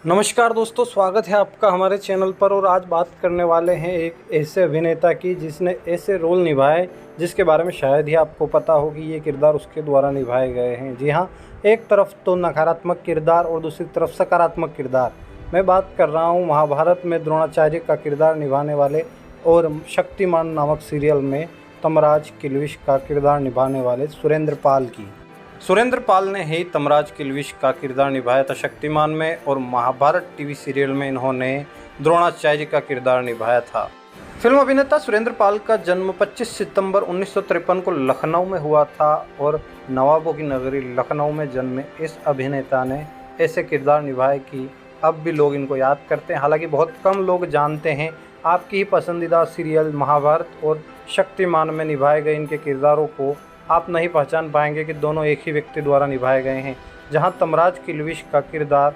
नमस्कार दोस्तों, स्वागत है आपका हमारे चैनल पर। और आज बात करने वाले हैं एक ऐसे अभिनेता की जिसने ऐसे रोल निभाए जिसके बारे में शायद ही आपको पता हो कि ये किरदार उसके द्वारा निभाए गए हैं। जी हाँ, एक तरफ तो नकारात्मक किरदार और दूसरी तरफ सकारात्मक किरदार। मैं बात कर रहा हूँ महाभारत में द्रोणाचार्य का किरदार निभाने वाले और शक्तिमान नामक सीरियल में तमराज किल्विश का किरदार निभाने वाले सुरेंद्र पाल की। सुरेंद्र पाल ने ही तमराज किल्विश का किरदार निभाया था शक्तिमान में, और महाभारत टीवी सीरियल में इन्होंने द्रोणाचार्य का किरदार निभाया था। फिल्म अभिनेता सुरेंद्र पाल का जन्म 25 सितंबर 1953 को लखनऊ में हुआ था, और नवाबों की नगरी लखनऊ में जन्मे इस अभिनेता ने ऐसे किरदार निभाए कि अब भी लोग इनको याद करते हैं। हालांकि बहुत कम लोग जानते हैं। आपकी ही पसंदीदा सीरियल महाभारत और शक्तिमान में निभाए गए इनके किरदारों को आप नहीं पहचान पाएंगे कि दोनों एक ही व्यक्ति द्वारा निभाए गए हैं। जहां तमराज किल्विश का किरदार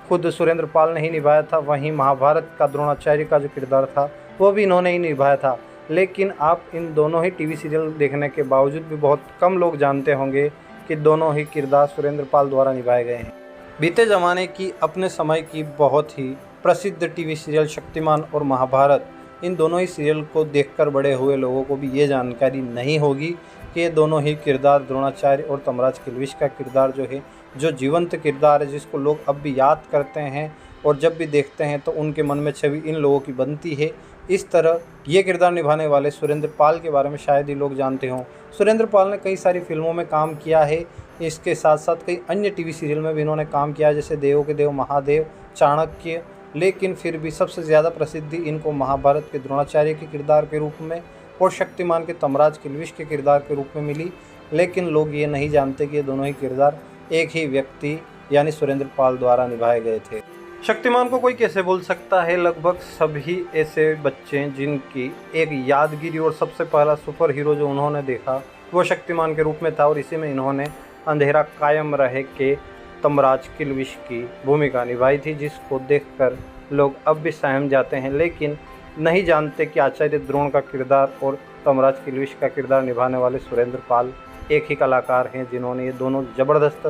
खुद सुरेंद्र पाल ने ही निभाया था, वहीं महाभारत का द्रोणाचार्य का जो किरदार था वो भी इन्होंने ही निभाया था। लेकिन आप इन दोनों ही टीवी सीरियल देखने के बावजूद भी बहुत कम लोग जानते होंगे कि दोनों ही किरदार सुरेंद्र पाल द्वारा निभाए गए हैं। बीते ज़माने की, अपने समय की बहुत ही प्रसिद्ध टीवी सीरियल शक्तिमान और महाभारत, इन दोनों ही सीरियल को देखकर बड़े हुए लोगों को भी ये जानकारी नहीं होगी कि ये दोनों ही किरदार द्रोणाचार्य और तमराज किल्विश का किरदार जो है, जो जीवंत किरदार है, जिसको लोग अब भी याद करते हैं और जब भी देखते हैं तो उनके मन में छवि इन लोगों की बनती है। इस तरह ये किरदार निभाने वाले सुरेंद्र पाल के बारे में शायद ही लोग जानते हों। सुरेंद्र पाल ने कई सारी फिल्मों में काम किया है, इसके साथ साथ कई अन्य टीवी सीरियल में भी इन्होंने काम किया है, जैसे देवों के देव, महादेव, चाणक्य। लेकिन फिर भी सबसे ज़्यादा प्रसिद्धि इनको महाभारत के द्रोणाचार्य के किरदार के रूप में और शक्तिमान के तमराज किल्विश के किरदार के रूप में मिली। लेकिन लोग ये नहीं जानते कि ये दोनों ही किरदार एक ही व्यक्ति यानी सुरेंद्र पाल द्वारा निभाए गए थे। शक्तिमान को कोई कैसे भूल सकता है। लगभग सभी ऐसे बच्चे हैं जिनकी एक यादगिरी और सबसे पहला सुपर हीरो जो उन्होंने देखा वो शक्तिमान के रूप में था, और इसी में इन्होंने अंधेरा कायम रहे के तमराज किल्विश की भूमिका निभाई थी, जिसको देखकर लोग अब भी सहम जाते हैं। लेकिन नहीं जानते कि आचार्य द्रोण का किरदार और तमराज किल्विश का किरदार निभाने वाले सुरेंद्र पाल एक ही कलाकार हैं जिन्होंने ये दोनों ज़बरदस्त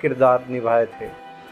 किरदार निभाए थे।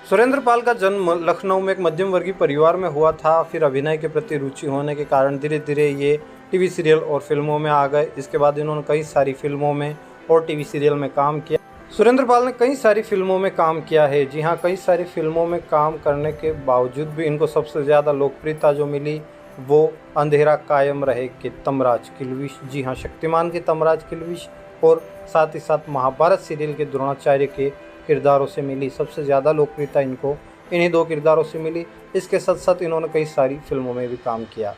सुरेंद्र पाल का जन्म लखनऊ में एक मध्यम वर्गीय परिवार में हुआ था। फिर अभिनय के प्रति रुचि होने के कारण धीरे धीरे ये टीवी सीरियल और फिल्मों में आ गए। इसके बाद इन्होंने कई सारी फिल्मों में और टीवी सीरियल में काम किया। सुरेंद्र पाल ने कई सारी फिल्मों में काम किया है। जी हाँ, कई सारी फिल्मों में काम करने के बावजूद भी इनको सबसे ज़्यादा लोकप्रियता जो मिली वो अंधेरा कायम रहे के तमराज किल्विश, जी हाँ, शक्तिमान के तमराज किल्विश, और साथ ही साथ महाभारत सीरियल के द्रोणाचार्य के किरदारों से मिली। सबसे ज़्यादा लोकप्रियता इनको इन्हीं दो किरदारों से मिली। इसके साथ साथ इन्होंने कई सारी फिल्मों में भी काम किया।